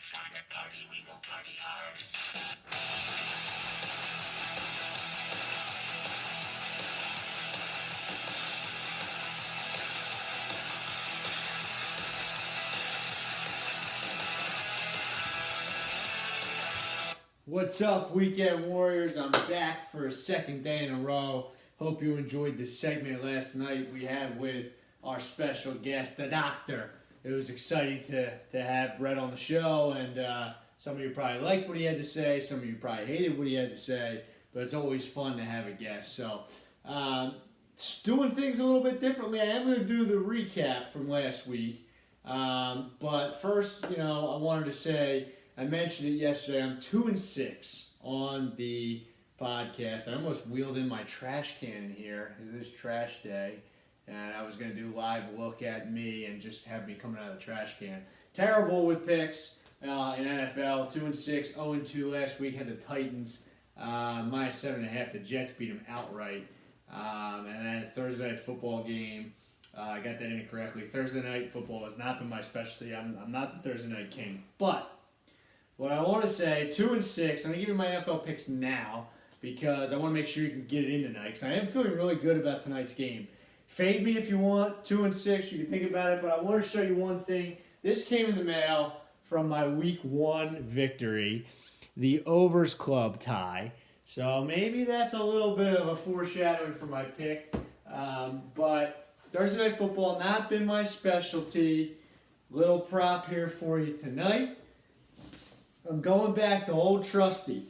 it's time to party, we will party hard. What's up, Weekend Warriors? I'm back for a second day in a row. Hope you enjoyed the segment last night we had with our special guest, the Doctor. It was exciting to have Brett on the show, and some of you probably liked what he had to say, some of you probably hated what he had to say, but it's always fun to have a guest. So, doing things a little bit differently. I am going to do the recap from last week, but first, I wanted to say, I mentioned it yesterday. I'm 2-6 on the podcast. I almost wheeled in my trash can in here. It is trash day, and I was going to do live look at me and just have me coming out of the trash can. Terrible with picks in NFL. 2-6, 0-2 last week. Had the Titans minus 7.5. The Jets beat them outright. And then a Thursday night football game. I got that incorrectly. Thursday night football has not been my specialty. I'm not the Thursday night king, but what I want to say, 2-6, I'm going to give you my NFL picks now because I want to make sure you can get it in tonight because I am feeling really good about tonight's game. Fade me if you want, 2-6, you can think about it, but I want to show you one thing. This came in the mail from my Week 1 victory, the Overs Club tie. So maybe that's a little bit of a foreshadowing for my pick. But Thursday Night Football, not been my specialty. Little prop here for you tonight. I'm going back to old trusty.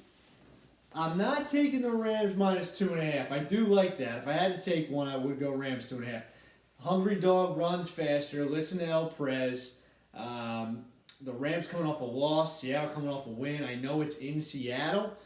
I'm not taking the Rams minus 2.5. I do like that. If I had to take one, I would go Rams 2.5. Hungry dog runs faster. Listen to El Prez. The Rams coming off a loss. Seattle coming off a win. I know it's in Seattle,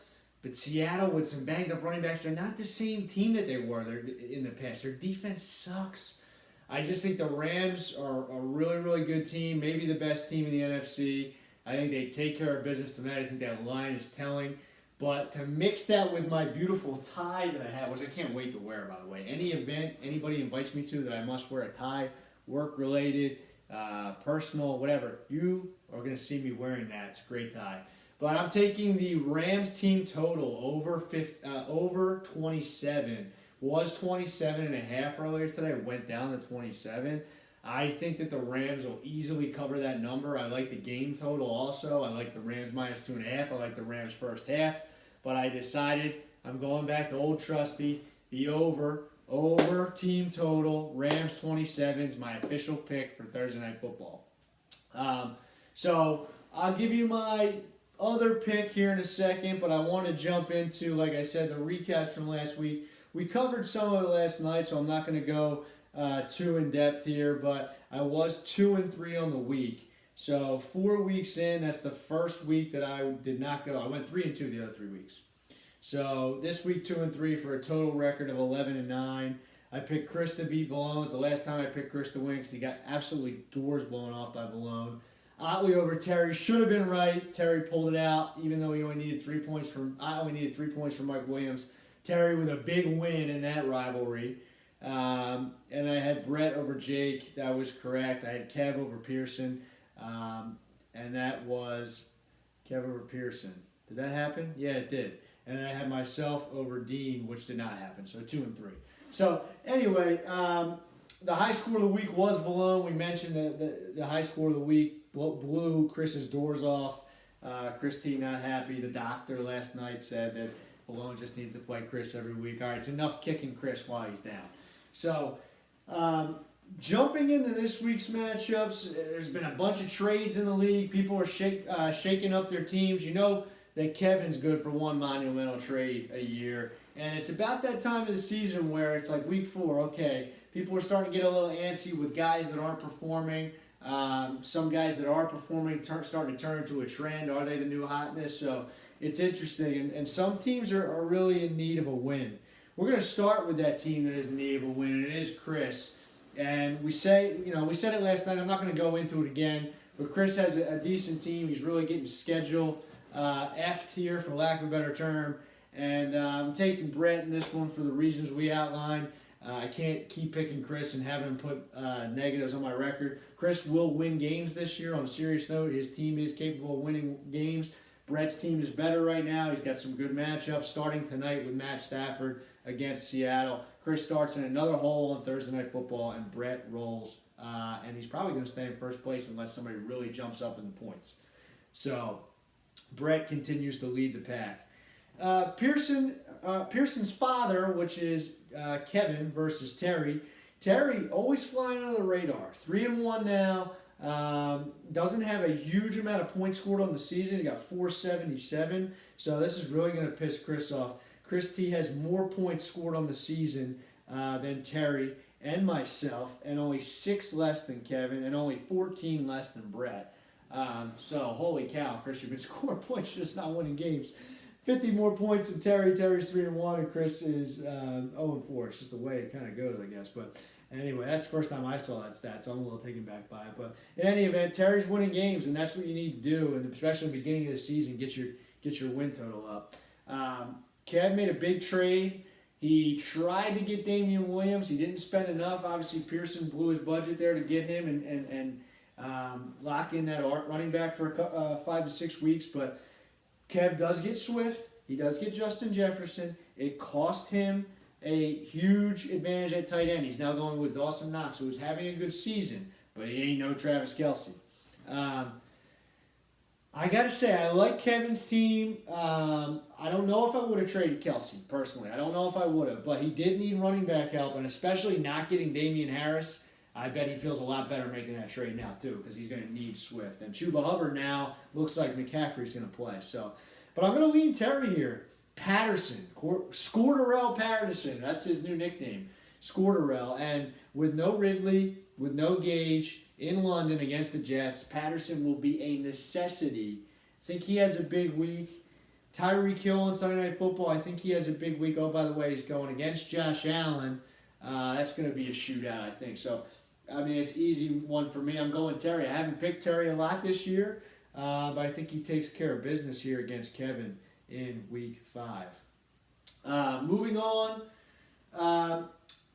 but Seattle with some banged up running backs, they're not the same team that they were in the past. Their defense sucks. I just think the Rams are a really, really good team. Maybe the best team in the NFC. I think they take care of business tonight. I think that line is telling. But to mix that with my beautiful tie that I have, which I can't wait to wear, by the way. Any event anybody invites me to that I must wear a tie, work-related, personal, whatever, you are going to see me wearing that. It's a great tie. But I'm taking the Rams team total over 27. Was 27.5 earlier today. It went down to 27. I think that the Rams will easily cover that number. I like the game total also. I like the Rams minus 2.5. I like the Rams first half. But I decided I'm going back to old trusty. The over team total. Rams 27 is my official pick for Thursday Night Football. So I'll give you my other pick here in a second. But I want to jump into, like I said, the recaps from last week. We covered some of it last night, so I'm not going to go too in depth here, but I was 2-3 on the week. So 4 weeks in, that's the first week that I did not go. I went 3-2 the other 3 weeks. So this week 2-3 for a total record of 11-9. I picked Chris to beat Valone. It's the last time I picked Chris to win because he got absolutely doors blown off by Valone. Otley over Terry should have been right. Terry pulled it out, even though he only needed 3 points from. I only needed 3 points from Mike Williams. Terry with a big win in that rivalry. And I had Brett over Jake. That was correct. I had Kev over Pearson. And that was Kev over Pearson. Did that happen? Yeah, it did. And I had myself over Dean, which did not happen. So 2-3. So anyway, the high score of the week was Valone. We mentioned the high score of the week blew Chris's doors off. Chris T not happy. The doctor last night said that Valone just needs to play Chris every week. All right, it's enough kicking Chris while he's down. So, jumping into this week's matchups, there's been a bunch of trades in the league. People are shaking up their teams. You know that Kevin's good for one monumental trade a year. And it's about that time of the season where it's like week 4, okay, people are starting to get a little antsy with guys that aren't performing. Some guys that are performing starting to turn into a trend. Are they the new hotness? So it's interesting. And some teams are really in need of a win. We're going to start with that team that is in need of a win, and it is Chris. And we said it last night. I'm not going to go into it again, but Chris has a decent team. He's really getting schedule effed here, for lack of a better term. And I'm taking Brett in this one for the reasons we outlined. I can't keep picking Chris and having him put negatives on my record. Chris will win games this year. On a serious note, his team is capable of winning games. Brett's team is better right now. He's got some good matchups starting tonight with Matt Stafford against Seattle. Chris starts in another hole on Thursday Night Football, and Brett rolls. And he's probably going to stay in first place unless somebody really jumps up in the points. So Brett continues to lead the pack. Pearson's father, which is Kevin versus Terry. Terry always flying under the radar. 3-1 now. Doesn't have a huge amount of points scored on the season. He's got 477. So this is really going to piss Chris off. Chris T has more points scored on the season than Terry and myself, and only 6 less than Kevin, and only 14 less than Brett. So holy cow, Chris, you've been scoring points, just not winning games. 50 more points than Terry. Terry's 3-1, and Chris is 0-4. It's just the way it kind of goes, I guess. But anyway, that's the first time I saw that stat, so I'm a little taken back by it. But in any event, Terry's winning games, and that's what you need to do, and especially at the beginning of the season, get your win total up. Kev made a big trade. He tried to get Damian Williams. He didn't spend enough. Obviously, Pearson blew his budget there to get him and lock in that running back for 5 to 6 weeks. But Kev does get Swift. He does get Justin Jefferson. It cost him a huge advantage at tight end. He's now going with Dawson Knox, who's having a good season, but he ain't no Travis Kelce. I got to say, I like Kevin's team. I don't know if I would have traded Kelce, personally. I don't know if I would have, but he did need running back help, and especially not getting Damian Harris, I bet he feels a lot better making that trade now, too, because he's going to need Swift. And Chuba Hubbard now looks like McCaffrey's going to play. So, but I'm going to lean Terry here. Patterson, Scorderell Patterson, that's his new nickname, Scorderell. And with no Ridley, with no Gage, in London against the Jets, Patterson will be a necessity. I think he has a big week. Tyreek Hill on Sunday Night Football, I think he has a big week. Oh, by the way, he's going against Josh Allen. That's going to be a shootout, I think. So, I mean, it's easy one for me. I'm going Terry. I haven't picked Terry a lot this year, but I think he takes care of business here against Kevin in Week 5. Moving on.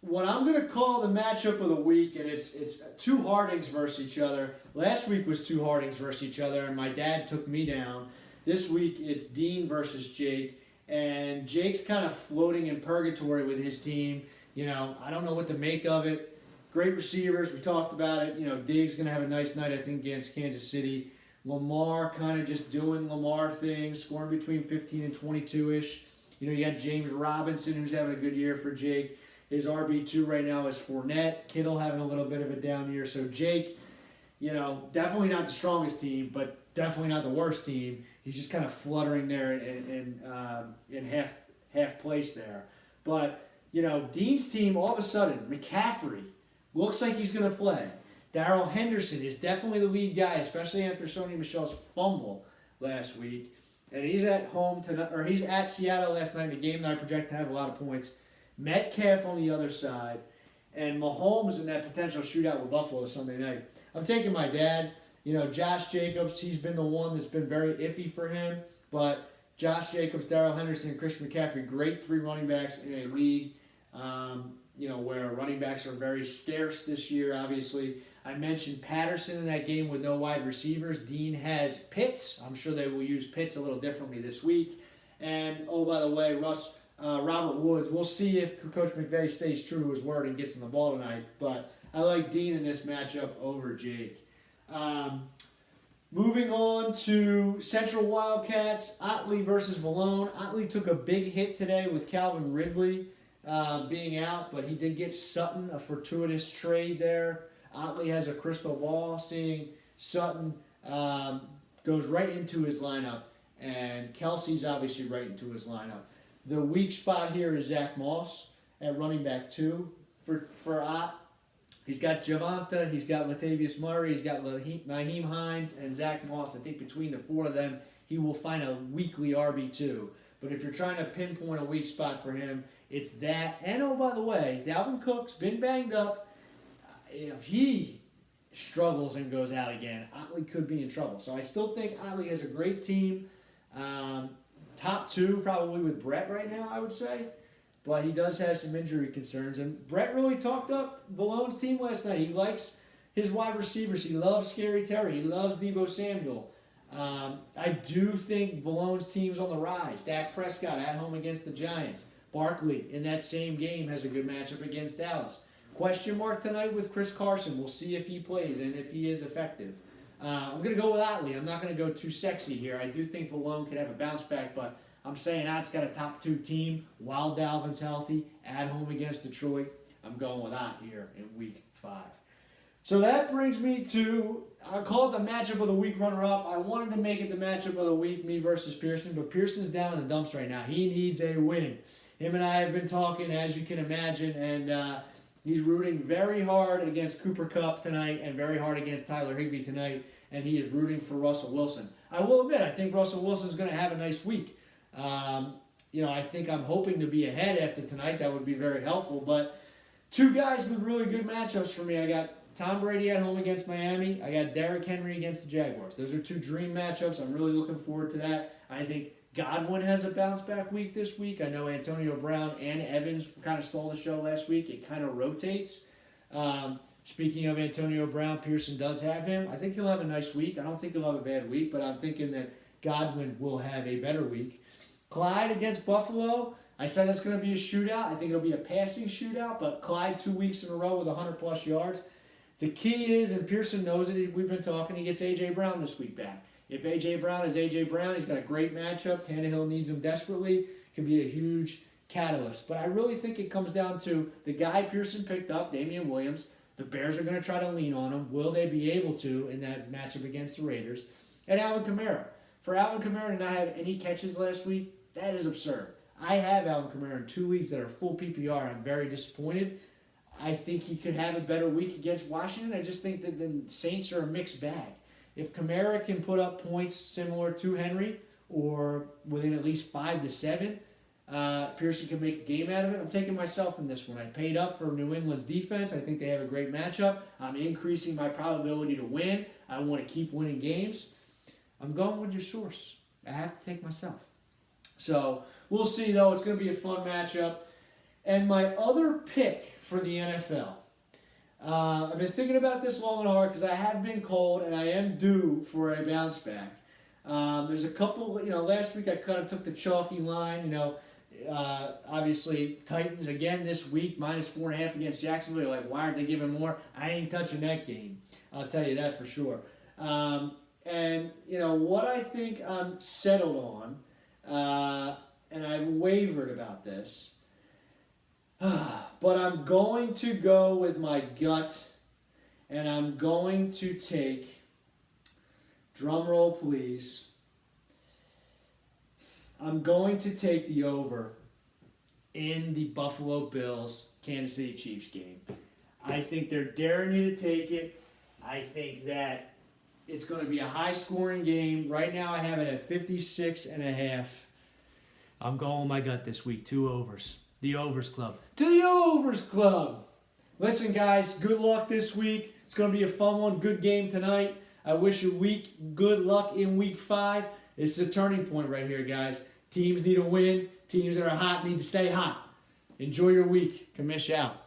What I'm going to call the matchup of the week, and it's two Hardings versus each other. Last week was two Hardings versus each other, and my dad took me down. This week it's Dean versus Jake, and Jake's kind of floating in purgatory with his team. You know, I don't know what to make of it. Great receivers, we talked about it. You know, Diggs going to have a nice night, I think, against Kansas City. Lamar kind of just doing Lamar things, scoring between 15 and 22-ish. You know, you got James Robinson, who's having a good year for Jake. His RB2 right now is Fournette. Kittle having a little bit of a down year. So Jake, you know, definitely not the strongest team, but definitely not the worst team. He's just kind of fluttering there in half place there. But, you know, Dean's team, all of a sudden, McCaffrey looks like he's going to play. Darrell Henderson is definitely the lead guy, especially after Sony Michel's fumble last week. And he's at home tonight, or he's at Seattle last night in a game that I project to have a lot of points. Metcalf on the other side, and Mahomes in that potential shootout with Buffalo Sunday night. I'm taking my dad. You know, Josh Jacobs, he's been the one that's been very iffy for him. But Josh Jacobs, Darrell Henderson, and Christian McCaffrey, great 3 running backs in a league, you know, where running backs are very scarce this year, obviously. I mentioned Patterson in that game with no wide receivers. Dean has Pitts. I'm sure they will use Pitts a little differently this week. And, oh, by the way, Robert Woods. We'll see if Coach McVay stays true to his word and gets him the ball tonight. But I like Dean in this matchup over Jake. Moving on to Central Wildcats, Otley versus Malone. Otley took a big hit today with Calvin Ridley being out, but he did get Sutton, a fortuitous trade there. Otley has a crystal ball, seeing Sutton goes right into his lineup, and Kelsey's obviously right into his lineup. The weak spot here is Zach Moss at running back 2 for Ott. He's got Javonta, he's got Latavius Murray, he's got Naheem Hines, and Zach Moss. I think between the 4 of them, he will find a weekly RB2. But if you're trying to pinpoint a weak spot for him, it's that. And, oh, by the way, Dalvin Cook's been banged up. If he struggles and goes out again, Otley could be in trouble. So I still think Otley has a great team. Top 2 probably with Brett right now, I would say. But he does have some injury concerns. And Brett really talked up Malone's team last night. He likes his wide receivers. He loves Scary Terry. He loves Deebo Samuel. I do think Vallone's team's on the rise. Dak Prescott at home against the Giants. Barkley in that same game has a good matchup against Dallas. Question mark tonight with Chris Carson. We'll see if he plays and if he is effective. I'm going to go with Otley. I'm not going to go too sexy here. I do think Vallone could have a bounce back, but I'm saying Ott's got a top 2 team while Dalvin's healthy at home against Detroit. I'm going with Ott here in week 5. So that brings me to, I call it the matchup of the week runner-up. I wanted to make it the matchup of the week, me versus Pearson, but Pearson's down in the dumps right now. He needs a win. Him and I have been talking, as you can imagine, and he's rooting very hard against Cooper Kupp tonight and very hard against Tyler Higbee tonight, and he is rooting for Russell Wilson. I will admit, I think Russell Wilson's going to have a nice week. I think I'm hoping to be ahead after tonight. That would be very helpful, but 2 guys with really good matchups for me. I got Tom Brady at home against Miami. I got Derrick Henry against the Jaguars. Those are 2 dream matchups. I'm really looking forward to that. I think Godwin has a bounce-back week this week. I know Antonio Brown and Evans kind of stole the show last week. It kind of rotates. Speaking of Antonio Brown, Pearson does have him. I think he'll have a nice week. I don't think he'll have a bad week, but I'm thinking that Godwin will have a better week. Clyde against Buffalo. I said it's going to be a shootout. I think it'll be a passing shootout, but Clyde 2 weeks in a row with 100-plus yards. The key is, and Pearson knows it, we've been talking, he gets A.J. Brown this week back. If A.J. Brown is A.J. Brown, he's got a great matchup. Tannehill needs him desperately. Can be a huge catalyst. But I really think it comes down to the guy Pearson picked up, Damian Williams. The Bears are going to try to lean on him. Will they be able to in that matchup against the Raiders? And Alvin Kamara. For Alvin Kamara to not have any catches last week, that is absurd. I have Alvin Kamara in 2 leagues that are full PPR. I'm very disappointed. I think he could have a better week against Washington. I just think that the Saints are a mixed bag. If Kamara can put up points similar to Henry or within at least 5 to 7, Pearson can make a game out of it. I'm taking myself in this one. I paid up for New England's defense. I think they have a great matchup. I'm increasing my probability to win. I want to keep winning games. I'm going with your source. I have to take myself. So we'll see, though. It's going to be a fun matchup. And my other pick for the NFL. I've been thinking about this long and hard because I have been cold and I am due for a bounce back. There's a couple, last week I kind of took the chalky line, obviously Titans again this week, -4.5 against Jacksonville. Like, why aren't they giving more? I ain't touching that game. I'll tell you that for sure. And what I think I'm settled on, and I've wavered about this, but I'm going to go with my gut, and I'm going to take, drum roll please, I'm going to take the over in the Buffalo Bills Kansas City Chiefs game. I think they're daring you to take it. I think that it's going to be a high-scoring game. Right now I have it at 56.5. I'm going with my gut this week. 2 overs. The Overs Club. To the Overs Club! Listen, guys, good luck this week. It's going to be a fun one. Good game tonight. I wish you good luck in week 5. It's a turning point right here, guys. Teams need a win. Teams that are hot need to stay hot. Enjoy your week. Kamish out.